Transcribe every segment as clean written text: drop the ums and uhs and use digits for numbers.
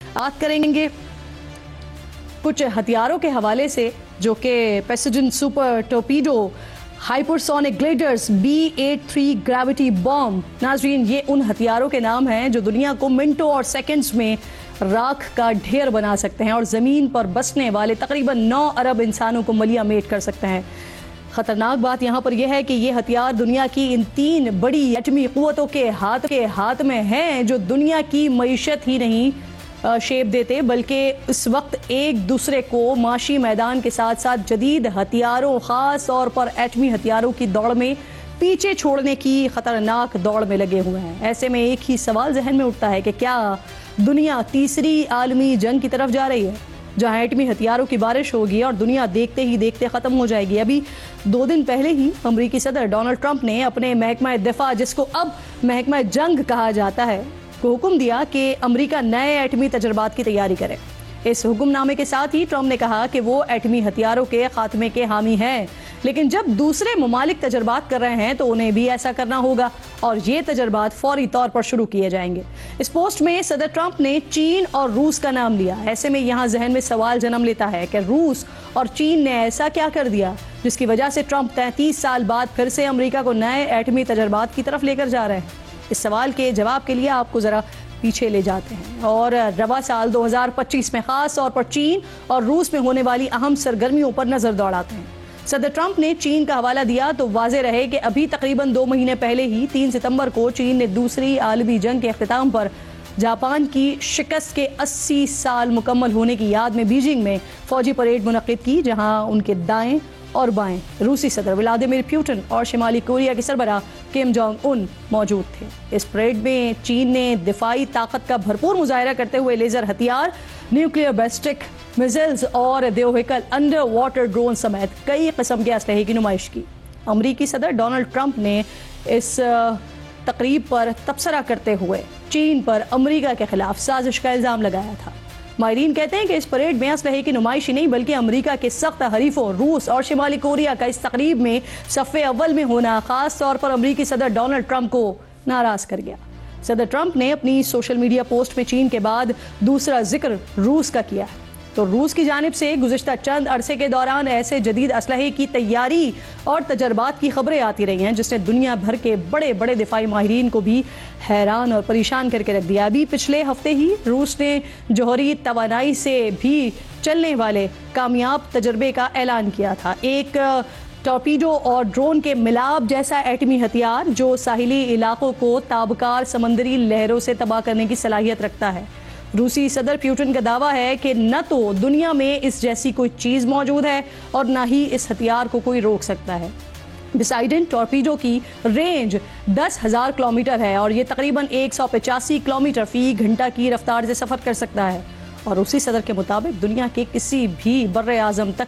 बात करेंगे कुछ हथियारों के हवाले से जो कि president super torpedo hypersonic gliders B-83 gravity bomb. नाजरीन, ये उन हथियारों के नाम हैं जो दुनिया को मिनटों और सेकंड्स में राख का ढेर बना सकते हैं और ज़मीन पर बसने वाले तकरीबन 9 अरब इंसानों को मलिया मेट कर सकते हैं। खतरनाक बात यहाँ पर यह है कि ये हथियार दुनिया की इन 3 बड़ी एटमी कुव्वतों के हाथ में हैं जो दुनिया की मईशत ही नहीं शेप देते बल्कि इस वक्त एक दूसरे को माशी मैदान के साथ साथ जदीद हथियारों, खास तौर पर एटमी हथियारों की दौड़ में पीछे छोड़ने की खतरनाक दौड़ में लगे हुए हैं। ऐसे में एक ही सवाल जहन में उठता है कि क्या दुनिया तीसरी आलमी जंग की तरफ जा रही है जहां एटमी हथियारों की बारिश होगी और दुनिया देखते ही देखते खत्म हो जाएगी। अभी 2 दिन पहले ही अमेरिकी सदर डोनाल्ड ट्रंप ने अपने महकमा दिफा, जिसको अब महकमा जंग कहा जाता है, को हुक्म दिया कि अमेरिका नए एटमी तजर्बात की तैयारी करे। इस हुक्मनामे के साथ ही ट्रंप ने कहा कि वो एटमी हथियारों के खात्मे के हामी हैं, लेकिन जब दूसरे ममालिक तजर्बात कर रहे हैं तो उन्हें भी ऐसा करना होगा और ये तजर्बात फौरी तौर पर शुरू किए जाएंगे। इस पोस्ट में सदर ट्रंप ने चीन और रूस का नाम लिया। ऐसे में यहाँ जहन में सवाल जन्म लेता है कि रूस और चीन ने ऐसा क्या कर दिया जिसकी वजह से ट्रंप 33 साल बाद फिर से अमेरिका को नए एटमी तजर्बात की तरफ लेकर जा रहे हैं। इस सवाल के जवाब के लिए आपको जरा पीछे ले जाते हैं और रवा साल 2025 में खास तौर पर चीन और रूस में होने वाली अहम सरगर्मियों पर नजर दौड़ाते हैं। सदर ट्रंप ने चीन का हवाला दिया तो वाज़ेह रहे कि अभी तकरीबन 2 महीने पहले ही 3 सितंबर को चीन ने दूसरी आलमी जंग के अख्तिताम पर जापान की शिकस्त के 80 साल मुकम्मल होने की याद में बीजिंग में फौजी परेड मुनक्किद की, जहां उनके दाएं और बाएं रूसी सदर व्लादिमीर पुतिन और शिमाली कोरिया के सरबराह किम जोंग उन मौजूद थे। इस परेड में चीन ने दिफाई ताकत का भरपूर मुजाहरा करते हुए लेजर हथियार, न्यूक्लियर बैलिस्टिक मिसाइल्स और व्हीकल अंडर वाटर ड्रोन समेत कई किस्म के असलहे की नुमाइश की। अमरीकी सदर डोनाल्ड ट्रंप ने इस तकरीब पर तबसरा करते हुए चीन पर अमरीका के खिलाफ साजिश का इल्जाम लगाया था। माहिरीन कहते हैं कि इस परेड में असलहे की नुमाइश ही नहीं बल्कि अमेरिका के सख्त हरीफों रूस और शिमाली कोरिया का इस तकरीब में सफ़े अव्वल में होना खास तौर पर अमेरिकी सदर डोनाल्ड ट्रंप को नाराज कर गया। सदर ट्रंप ने अपनी सोशल मीडिया पोस्ट में चीन के बाद दूसरा जिक्र रूस का किया है। तो रूस की जानिब से गुज़िश्ता चंद अरसे के दौरान ऐसे जदीद असलहे की तैयारी और तजर्बात की खबरें आती रही हैं जिसने दुनिया भर के बड़े बड़े दिफाई माहिरीन को भी हैरान और परेशान करके रख दिया। अभी पिछले हफ्ते ही रूस ने जौहरी तवानाई से भी चलने वाले कामयाब तजर्बे का ऐलान किया था। एक टॉर्पीडो और ड्रोन के मिलाप जैसा एटमी हथियार जो साहिली इलाकों को ताबकार समंदरी लहरों से तबाह करने की सलाहियत रखता है। रूसी सदर पुतिन का दावा है कि न तो दुनिया में इस जैसी कोई चीज़ मौजूद है और न ही इस हथियार को कोई रोक सकता है। बिसाइडन टॉर्पीडो की रेंज 10,000 किलोमीटर है और ये तकरीबन 185 किलोमीटर फी घंटा की रफ्तार से सफ़र कर सकता है और रूसी सदर के मुताबिक दुनिया के किसी भी बर्रे आज़म तक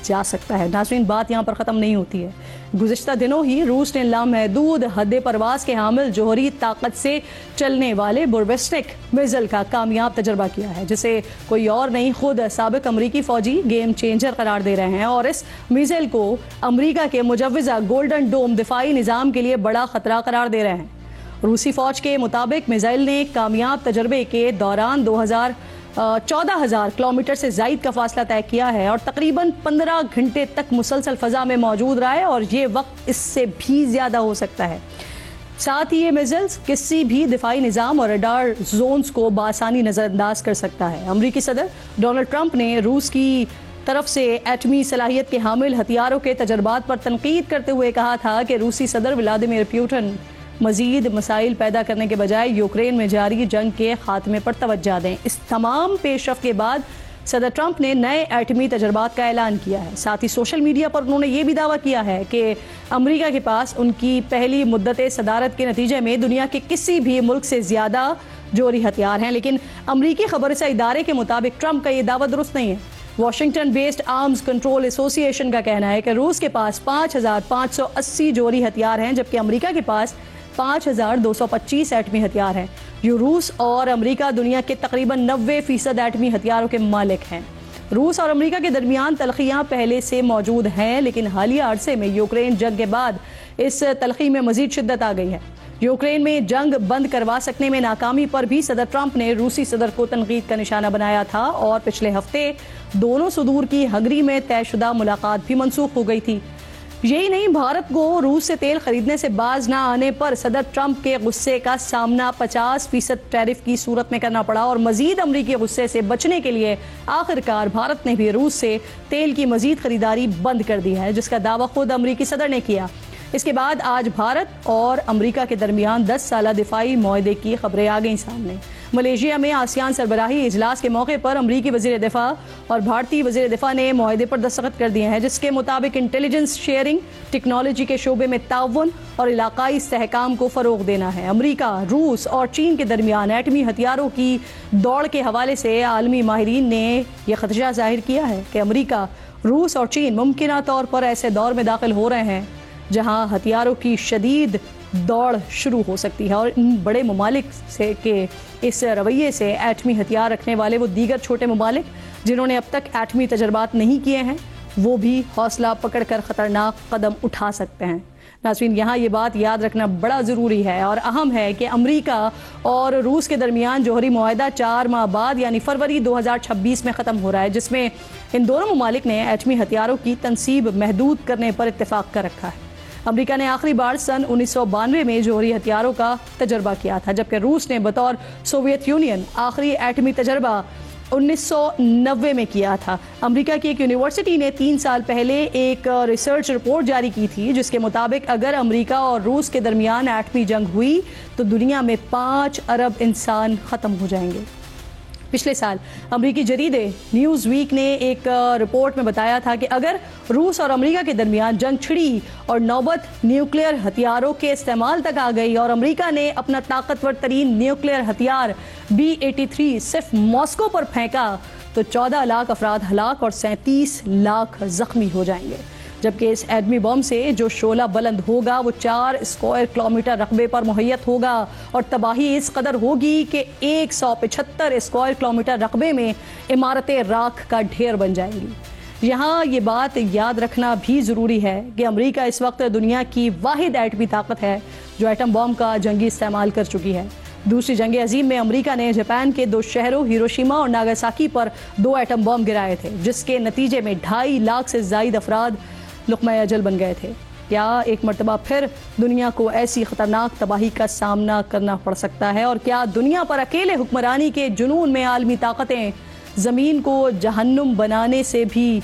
जा सकता है। नाज़रीन, बात यहाँ पर ख़त्म नहीं होती है। गुज़िश्ता दिनों ही रूस ने लामहदूद हद परवास के हामिल जौहरी ताकत से चलने वाले बैलिस्टिक मिसाइल का कामयाब तजर्बा किया है जिसे कोई और नहीं खुद साबिक अमरीकी फ़ौजी गेम चेंजर करार दे रहे हैं और इस मिसाइल को अमरीका के मुजव्वज़ा गोल्डन डोम दिफाई निज़ाम के लिए बड़ा ख़तरा करार दे रहे हैं। रूसी फ़ौज के मुताबिक मिसाइल ने कामयाब तजर्बे के दौरान 14,000 किलोमीटर से ज़ायद का फासला तय किया है और तकरीबन 15 घंटे तक मुसलसल फ़ज़ा में मौजूद रहा है और ये वक्त इससे भी ज़्यादा हो सकता है। साथ ही ये मिसाइल्स किसी भी दिफाई निज़ाम और रडार जोन्स को बासानी नज़रअंदाज कर सकता है। अमरीकी सदर डोनाल्ड ट्रंप ने रूस की तरफ से एटमी सलाहियत के हामिल हथियारों के तजर्बात पर तनकीद करते हुए कहा था कि रूसी सदर व्लादिमीर पुतिन मजीद मसाइल पैदा करने के बजाय यूक्रेन में जारी जंग के खात्मे पर तवज्जो दें। इस तमाम पेशरफ के बाद सदर ट्रंप ने नए एटमी तजर्बात का ऐलान किया है। साथ ही सोशल मीडिया पर उन्होंने ये भी दावा किया है कि अमेरिका के पास उनकी पहली मुद्दत सदारत के नतीजे में दुनिया के किसी भी मुल्क से ज़्यादा जौहरी हथियार हैं, लेकिन अमरीकी खबरसा इदारे के मुताबिक ट्रंप का ये दावा दुरुस्त नहीं है। Washington based arms control association का कहना है कि रूस के पास 5,580 जौहरी हथियार हैं जबकि अमेरिका के पास 5,225 एटमी हथियार हैं। जो रूस और अमेरिका दुनिया के तकरीबन 90% एटमी हथियारों के मालिक हैं। रूस और अमेरिका के दरमियान तलखियाँ पहले से मौजूद हैं, लेकिन हालिया अरसे में यूक्रेन जंग के बाद इस तलखी में मजीद शिद्दत आ गई है। यूक्रेन में जंग बंद करवा सकने में नाकामी पर भी सदर ट्रंप ने रूसी सदर को तनकीद का निशाना बनाया था और पिछले हफ्ते दोनों सुदूर की हंगरी में तयशुदा मुलाकात भी मनसूख हो गई थी। यही नहीं, भारत को रूस से तेल खरीदने से बाज ना आने पर सदर ट्रंप के गुस्से का सामना 50% टैरिफ की सूरत में करना पड़ा और मजीद अमरीकी गुस्से से बचने के लिए आखिरकार भारत ने भी रूस से तेल की मजीद खरीदारी बंद कर दी है, जिसका दावा खुद अमरीकी सदर ने किया। इसके बाद आज भारत और अमरीका के दरमियान 10 साला दिफाई मुआहदे की खबरें आ गई सामने। मलेशिया में आसियान सरबराही इजलास के मौके पर अमरीकी वजीर दिफा और भारतीय वजीर दिफा ने मुआहदे पर दस्तखत कर दिए हैं, जिसके मुताबिक इंटेलिजेंस शेयरिंग, टेक्नोलॉजी के शोबे में ताउन और इलाकाई इस्तेहकाम को फरोग देना है। अमरीका, रूस और चीन के दरमियान एटमी हथियारों की दौड़ के हवाले से आलमी माहिरीन ने यह खदशा जाहिर किया है कि अमरीका, रूस और चीन मुमकिन तौर पर ऐसे दौर में दाखिल हो रहे हैं जहां हथियारों की शदीद दौड़ शुरू हो सकती है और इन बड़े ममालिक से के इस रवैये से एटमी हथियार रखने वाले वो दीगर छोटे ममालिक जिन्होंने अब तक एटमी तजर्बात नहीं किए हैं, वो भी हौसला पकड़कर ख़तरनाक कदम उठा सकते हैं। नाज़रीन, यहाँ ये बात याद रखना बड़ा ज़रूरी है और अहम है कि अमरीका और रूस के दरमियान जोहरी मुआहदा 4 माह बाद यानी फरवरी 2026 में ख़त्म हो रहा है, जिसमें इन दोनों ममालिक ने एटमी हथियारों की तनसीब महदूद करने पर इत्तेफाक कर रखा है। अमेरिका ने आखिरी बार सन 1992 में जोहरी हथियारों का तजर्बा किया था, जबकि रूस ने बतौर सोवियत यूनियन आखिरी एटमी तजर्बा 1990 में किया था। अमेरिका की एक यूनिवर्सिटी ने 3 साल पहले एक रिसर्च रिपोर्ट जारी की थी, जिसके मुताबिक अगर अमेरिका और रूस के दरमियान एटमी जंग हुई तो दुनिया में 5 अरब इंसान ख़त्म हो जाएंगे। पिछले साल अमरीकी जरीदे न्यूज़ वीक ने एक रिपोर्ट में बताया था कि अगर रूस और अमेरिका के दरमियान जंग छिड़ी और नौबत न्यूक्लियर हथियारों के इस्तेमाल तक आ गई और अमेरिका ने अपना ताकतवर तरीन न्यूक्लियर हथियार B-83 सिर्फ मॉस्को पर फेंका तो 14 लाख अफराद हलाक और 37 लाख जख्मी हो जाएंगे, जबकि इस एटमी बम से जो शोला बुलंद होगा वो 4 स्क्वायर किलोमीटर रकबे पर मुहैयत होगा और तबाही इस कदर होगी कि 175 स्क्वायर किलोमीटर रकबे में इमारतें राख का ढेर बन जाएंगी। यहाँ ये बात याद रखना भी ज़रूरी है कि अमेरिका इस वक्त दुनिया की वाहिद एटमी ताकत है जो एटम बम का जंगी इस्तेमाल कर चुकी है। दूसरी जंग अजीम में अमेरिका ने जापान के 2 शहरों हिरोशिमा और नागासाकी पर 2 एटम बम गिराए थे, जिसके नतीजे में 2.5 लाख से ज़ायद अफराद लुक़्मा अजल बन गए थे। क्या एक मरतबा फिर दुनिया को ऐसी ख़तरनाक तबाही का सामना करना पड़ सकता है और क्या दुनिया पर अकेले हुक्मरानी के जुनून में आलमी ताकतें ज़मीन को जहन्नुम बनाने से भी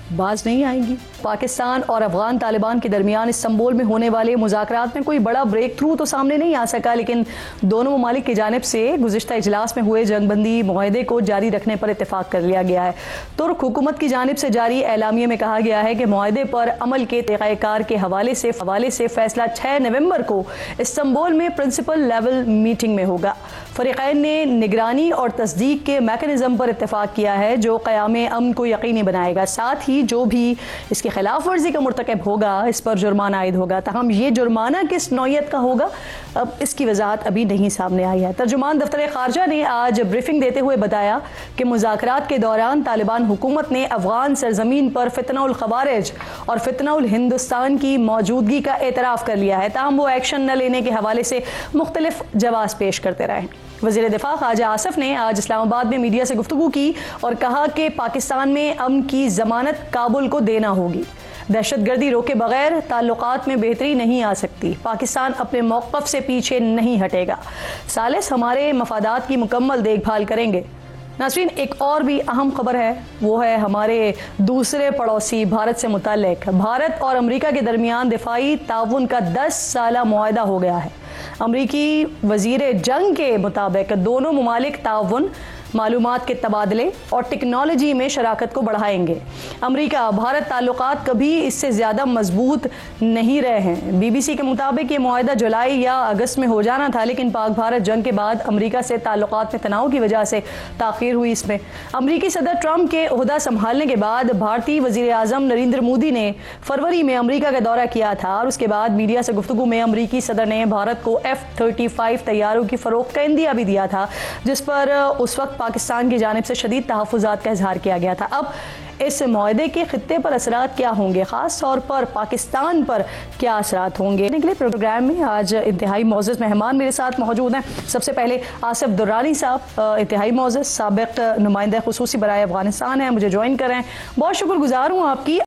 बाज नहीं आएंगी? पाकिस्तान और अफगान तालिबान के दरमियान इस्तांबुल में होने वाले मुज़ाकरात में कोई बड़ा ब्रेक थ्रू तो सामने नहीं आ सका, लेकिन दोनों ममालिक की जानिब से गुज़िश्ता इजलास में हुए जंगबंदी मुआहदे को जारी रखने पर इत्तेफाक कर लिया गया है। तुर्क हुकूमत की जानिब से जारी एलामिया में कहा गया है कि मुआहदे पर अमल के तरीक़ाकार के हवाले से फैसला 6 नवंबर को इस्तांबुल में प्रिंसिपल लेवल मीटिंग में होगा। फ़रीक़ैन ने निगरानी और तस्दीक के मैकेनिज़्म पर इत्तेफाक किया है जो क़याम अमन को यकीनी बनाएगा। साथ ही जो भी इसकी खिलाफ वर्जी का मुर्तकब होगा इस पर जुर्माना आयद होगा। तहम ये जुर्माना किस नौयत का होगा, अब इसकी वजाहत अभी नहीं सामने आई है। तर्जुमान दफ्तर खारजा ने आज ब्रीफिंग देते हुए बताया कि मुज़ाकरात के दौरान तालिबान हुकूमत ने अफगान सरजमीन पर फितनउल खवारिज और फितनउल हिंदुस्तान की मौजूदगी का एतराफ़ कर लिया है, ताहम वो एक्शन न लेने के हवाले से मुख्तलिफ जवाब पेश करते रहे। वज़ीर दिफा ख्वाजा आसिफ ने आज इस्लामाबाद में मीडिया से गुफ्तगू की और कहा कि पाकिस्तान में अमन की ज़मानत काबुल को देना होगी। दहशतगर्दी रोके बगैर ताल्लुकात में बेहतरी नहीं आ सकती। पाकिस्तान अपने मौक़िफ़ से पीछे नहीं हटेगा। सालिस हमारे मफादात की मुकम्मल देखभाल करेंगे। नाज़रीन, एक और भी अहम खबर है, वो है हमारे दूसरे पड़ोसी भारत से मुताल्लिक़। भारत और अमेरिका के दरमियान दिफाई ताउन का 10 साला मुआहदा हो गया है। अमरीकी वज़ीर जंग के मुताबिक दोनों ममालिक ताउन, मालूमात के तबादले और टेक्नोलॉजी में शराकत को बढ़ाएंगे। अमेरिका भारत ताल्लुकात कभी इससे ज़्यादा मजबूत नहीं रहे हैं। BBC के मुताबिक ये मुआहदा जुलाई या अगस्त में हो जाना था, लेकिन पाक भारत जंग के बाद अमेरिका से ताल्लुकात में तनाव की वजह से ताख़ीर हुई। इसमें अमेरिकी सदर ट्रंप के ओहदा संभालने के बाद भारतीय वज़ीर आज़म नरेंद्र मोदी ने फरवरी में अमेरिका का दौरा किया था और उसके बाद मीडिया से गुफ्तगू में अमेरिकी सदर ने भारत को F-35 तैयारों की फ़रोख्त का इंदिया भी दिया था, जिस पर उस वक्त पाकिस्तान की जानिब से शदीद तहफ़्फ़ुज़ात का इजहार किया गया था। अब इस मुआहदे के खित्ते पर असरात क्या होंगे, ख़ास तौर पर पाकिस्तान पर क्या असरात होंगे, के लिए प्रोग्राम में आज इंतहाई मोअज़्ज़ज़ मेहमान मेरे साथ मौजूद हैं। सबसे पहले आसिफ दुर्रानी साहब, इंतहाई मोअज़्ज़ज़ साबिक़ नुमाइंदा ख़ुसूसी बराए अफ़गानिस्तान हैं, मुझे ज्वाइन कर रहे हैं। बहुत शुक्रगुज़ार हूँ आपकी।